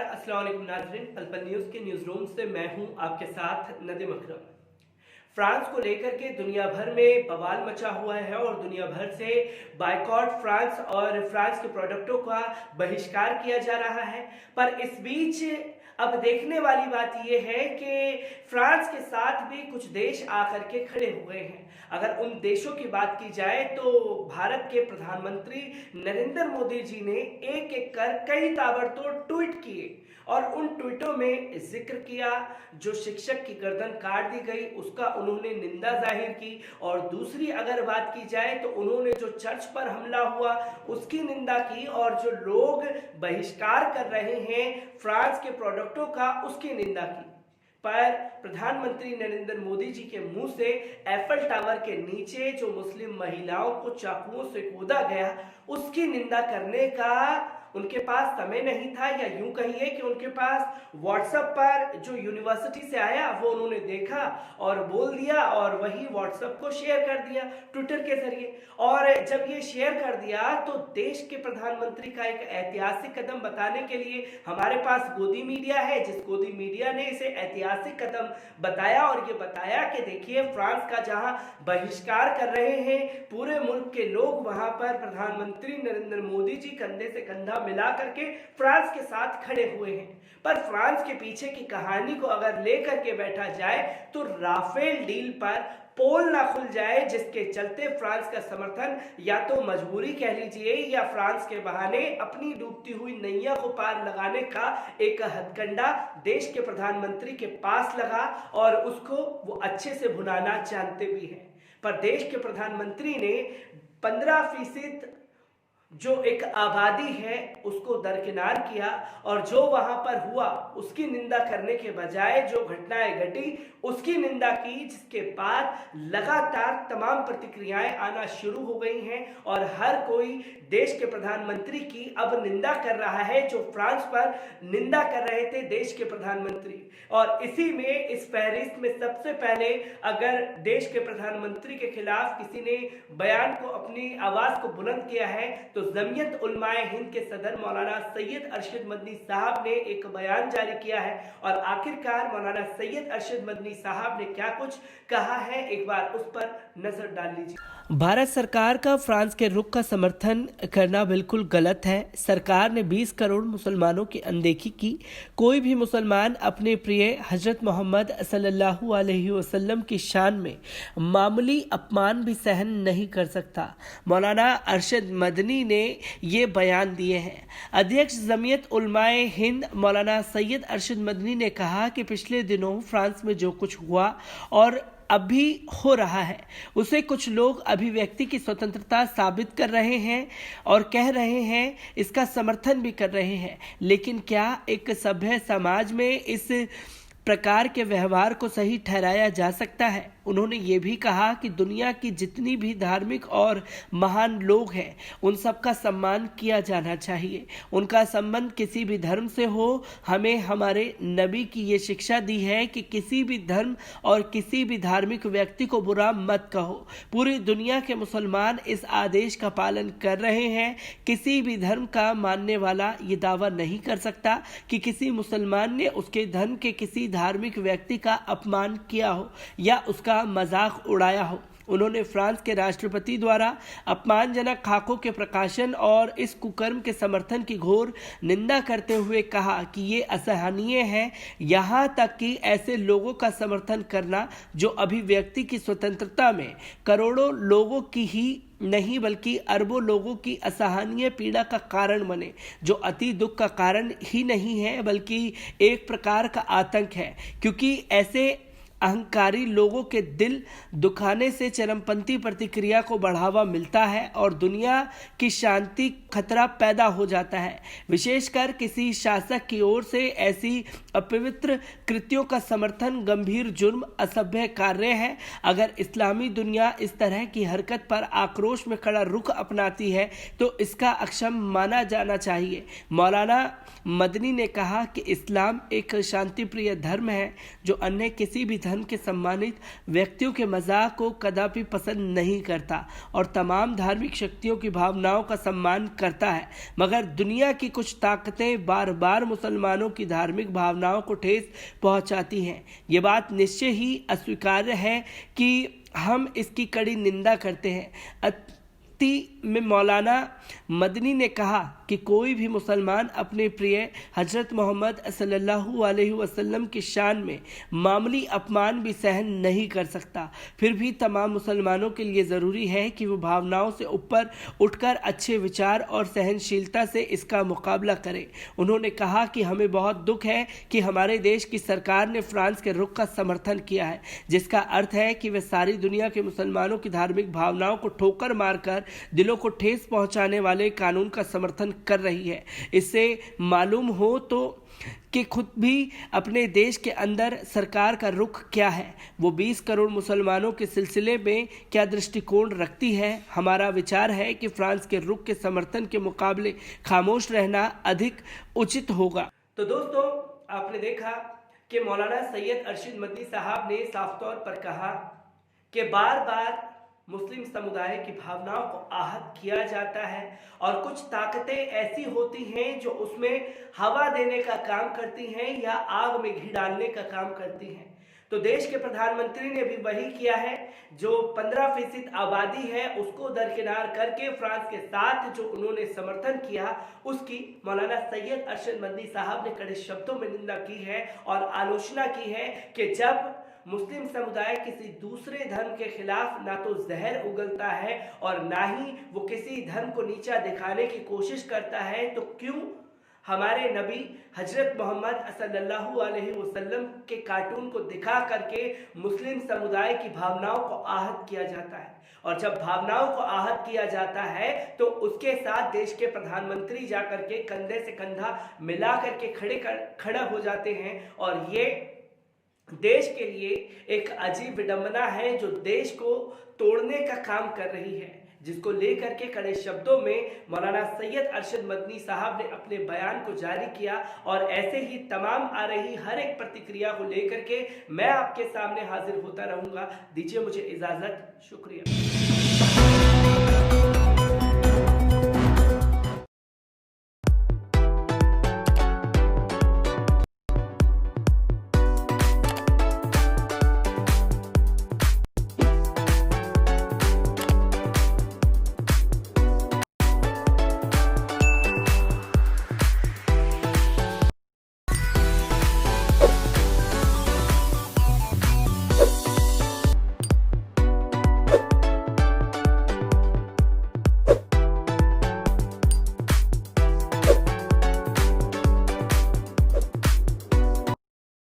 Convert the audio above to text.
अस्सलाम वालेकुम नाज़रीन, पल-पल न्यूज़ के न्यूज़ रूम से मैं हूं आपके साथ नदीम अकरम। फ्रांस को लेकर के दुनिया भर में बवाल मचा हुआ है और दुनिया भर से बायकॉट फ्रांस और फ्रांस के प्रोडक्टों का बहिष्कार किया जा रहा है। पर इस बीच अब देखने वाली बात यह है कि फ्रांस के साथ भी कुछ देश आकर के खड़े हुए हैं। अगर उन देशों की बात की जाए तो भारत के प्रधानमंत्री नरेंद्र मोदी जी ने एक एक कर कई ताबड़तोड़ ट्वीट किए और उन ट्वीटों में जिक्र किया जो शिक्षक की गर्दन काट दी गई उसका उन्होंने निंदा जाहिर की, और दूसरी अगर बात की जाए तो उन्होंने जो चर्च पर हमला हुआ उसकी निंदा की, और जो लोग बहिष्कार कर रहे हैं फ्रांस के प्रोडक्टों का उसकी निंदा की। पर प्रधानमंत्री नरेंद्र मोदी जी के मुंह से एफिल टावर के नीचे जो मुस्लिम महिलाओं को चाकुओं से कूदा गया उसकी निंदा करने का उनके पास समय नहीं था, या यूं कहिए कि उनके पास व्हाट्सएप पर जो यूनिवर्सिटी से आया वो उन्होंने देखा और बोल दिया और वही व्हाट्सएप को शेयर कर दिया ट्विटर के जरिए। और जब ये शेयर कर दिया तो देश के प्रधानमंत्री का एक ऐतिहासिक कदम बताने के लिए हमारे पास गोदी मीडिया है, जिस गोदी मीडिया ने इसे ऐतिहासिक कदम बताया और ये बताया कि देखिए फ्रांस का जहां बहिष्कार कर रहे हैं पूरे मुल्क के लोग, वहां पर प्रधानमंत्री नरेंद्र मोदी जी कंधे से कंधा मिला करके फ्रांस के साथ खड़े हुए हैं। पर फ्रांस के पीछे की कहानी को अगर लेकर के बैठा जाए तो राफेल डील पर पोल ना खुल जाए, जिसके चलते फ्रांस का समर्थन या तो मजबूरी कह लीजिए या फ्रांस के बहाने अपनी डूबती हुई नैया को पार लगाने का एक हथकंडा देश के प्रधानमंत्री के पास लगा और उसको वो अच्छे से भुनाना जानते भी हैं। पर देश के प्रधानमंत्री ने 15% जो एक आबादी है उसको दरकिनार किया और जो वहां पर हुआ उसकी निंदा करने के बजाय जो घटनाएं घटी उसकी निंदा की, जिसके बाद लगातार तमाम प्रतिक्रियाएं आना शुरू हो गई हैं और हर कोई देश के प्रधानमंत्री की अब निंदा कर रहा है जो फ्रांस पर निंदा कर रहे थे देश के प्रधानमंत्री। और इसी में इस फहरिस्त में सबसे पहले अगर देश के प्रधानमंत्री के खिलाफ किसी ने बयान को अपनी आवाज को बुलंद किया है तो जमीयत उलमाए हिंद के सदर मौलाना सैयद अरशद मदनी साहब ने एक बयान जारी किया है। और आखिरकार मौलाना सैयद अरशद मदनी साहब ने क्या कुछ कहा है, एक बार उस पर नजर डाल लीजिए। भारत सरकार का फ्रांस के रुख का समर्थन करना बिल्कुल गलत है। सरकार ने 20 करोड़ मुसलमानों की अनदेखी की। कोई भी मुसलमान अपने प्रिय हजरत मोहम्मद सल्लल्लाहु अलैहि वसल्लम की शान में मामूली अपमान भी सहन नहीं कर सकता। मौलाना अरशद मदनी ने ये बयान दिए हैं। अध्यक्ष जमीयत उलमाए हिंद मौलाना सैयद अरशद मदनी ने कहा कि पिछले दिनों फ्रांस में जो कुछ हुआ और अभी हो रहा है उसे कुछ लोग अभिव्यक्ति की स्वतंत्रता साबित कर रहे हैं और कह रहे हैं, इसका समर्थन भी कर रहे हैं, लेकिन क्या एक सभ्य समाज में इस प्रकार के व्यवहार को सही ठहराया जा सकता है? उन्होंने ये भी कहा कि दुनिया की जितनी भी धार्मिक और महान लोग हैं उन सबका सम्मान किया जाना चाहिए, उनका संबंध किसी भी धर्म से हो। हमें हमारे नबी की ये शिक्षा दी है कि किसी भी धर्म और किसी भी धार्मिक व्यक्ति को बुरा मत कहो। पूरी दुनिया के मुसलमान इस आदेश का पालन कर रहे हैं। किसी भी धर्म का मानने वाला ये दावा नहीं कर सकता कि किसी मुसलमान ने उसके धर्म के किसी धार्मिक व्यक्ति का अपमान किया हो या उसका मजाक उड़ाया हो। उन्होंने फ्रांस के राष्ट्रपति द्वारा अपमानजनक खाकों के प्रकाशन और इस कुकर्म के समर्थन की घोर निंदा करते हुए कहा कि ये असहनीय है, यहाँ तक कि ऐसे लोगों का समर्थन करना जो अभिव्यक्ति की स्वतंत्रता में करोड़ों लोगों की ही नहीं बल्कि अरबों लोगों की असहनीय पीड़ा का कारण बने, जो अति दुख का कारण ही नहीं है बल्कि एक प्रकार का आतंक है, क्योंकि ऐसे अहंकारी लोगों के दिल दुखाने से चरमपंथी प्रतिक्रिया को बढ़ावा मिलता है और दुनिया की शांति खतरा पैदा हो जाता है। विशेषकर किसी शासक की ओर से ऐसी अपवित्र कृत्यों का समर्थन गंभीर जुर्म, असभ्य कार्य है। अगर इस्लामी दुनिया इस तरह की हरकत पर आक्रोश में खड़ा रुख अपनाती है तो इसका अक्षम माना जाना चाहिए। मौलाना मदनी ने कहा कि इस्लाम एक शांतिप्रिय धर्म है जो अन्य किसी भी धन के सम्मानित व्यक्तियों के मजाक को कदापि पसंद नहीं करता और तमाम धार्मिक शक्तियों की भावनाओं का सम्मान करता है, मगर दुनिया की कुछ ताकतें बार बार मुसलमानों की धार्मिक भावनाओं को ठेस पहुंचाती हैं। ये बात निश्चय ही अस्वीकार्य है कि हम इसकी कड़ी निंदा करते हैं। में मौलाना मदनी ने कहा कि कोई भी मुसलमान अपने प्रिय हजरत मोहम्मद सल्लल्लाहु अलैहि वसल्लम की शान में मामूली अपमान भी सहन नहीं कर सकता। फिर भी तमाम मुसलमानों के लिए ज़रूरी है कि वो भावनाओं से ऊपर उठकर अच्छे विचार और सहनशीलता से इसका मुकाबला करें। उन्होंने कहा कि हमें बहुत दुख है कि हमारे देश की सरकार ने फ्रांस के रुख का समर्थन किया है, जिसका अर्थ है कि वे सारी दुनिया के मुसलमानों की धार्मिक भावनाओं को ठोकर मारकर दिलों को ठेस पहुंचाने वाले कानून का समर्थन कर रही है। इससे मालूम हो तो कि खुद भी अपने देश के अंदर सरकार का रुख क्या है, वो 20 करोड़ मुसलमानों के सिलसिले में क्या दृष्टिकोण रखती है। हमारा विचार है कि फ्रांस के रुख के समर्थन के मुकाबले खामोश रहना अधिक उचित होगा। तो दोस्तों, आपने देखा कि मौलाना सैयद अरशद मदनी साहब ने साफ तौर पर कहा कि बार बार मुस्लिम समुदाय की भावनाओं को आहत किया जाता है और कुछ ताकतें ऐसी होती हैं जो उसमें हवा देने का काम करती हैं या आग में घी डालने का काम करती हैं। तो देश के प्रधानमंत्री ने भी वही किया है। जो 15% आबादी है उसको दरकिनार करके फ्रांस के साथ जो उन्होंने समर्थन किया, उसकी मौलाना सैयद अरशद मदनी साहब ने कड़े शब्दों में निंदा की है और आलोचना की है कि जब मुस्लिम समुदाय किसी दूसरे धर्म के खिलाफ ना तो जहर उगलता है और ना ही वो किसी धर्म को नीचा दिखाने की कोशिश करता है, तो क्यों हमारे नबी हजरत मोहम्मद सल्लल्लाहु अलैहि वसल्लम के कार्टून को दिखा करके मुस्लिम समुदाय की भावनाओं को आहत किया जाता है। और जब भावनाओं को आहत किया जाता है तो उसके साथ देश के प्रधानमंत्री जाकर के कंधे से कंधा मिला करके खड़ा हो जाते हैं। और ये देश के लिए एक अजीब विडंबना है जो देश को तोड़ने का काम कर रही है, जिसको लेकर के कड़े शब्दों में मौलाना सैयद अरशद मदनी साहब ने अपने बयान को जारी किया। और ऐसे ही तमाम आ रही हर एक प्रतिक्रिया को लेकर के मैं आपके सामने हाजिर होता रहूंगा। दीजिए मुझे इजाजत, शुक्रिया।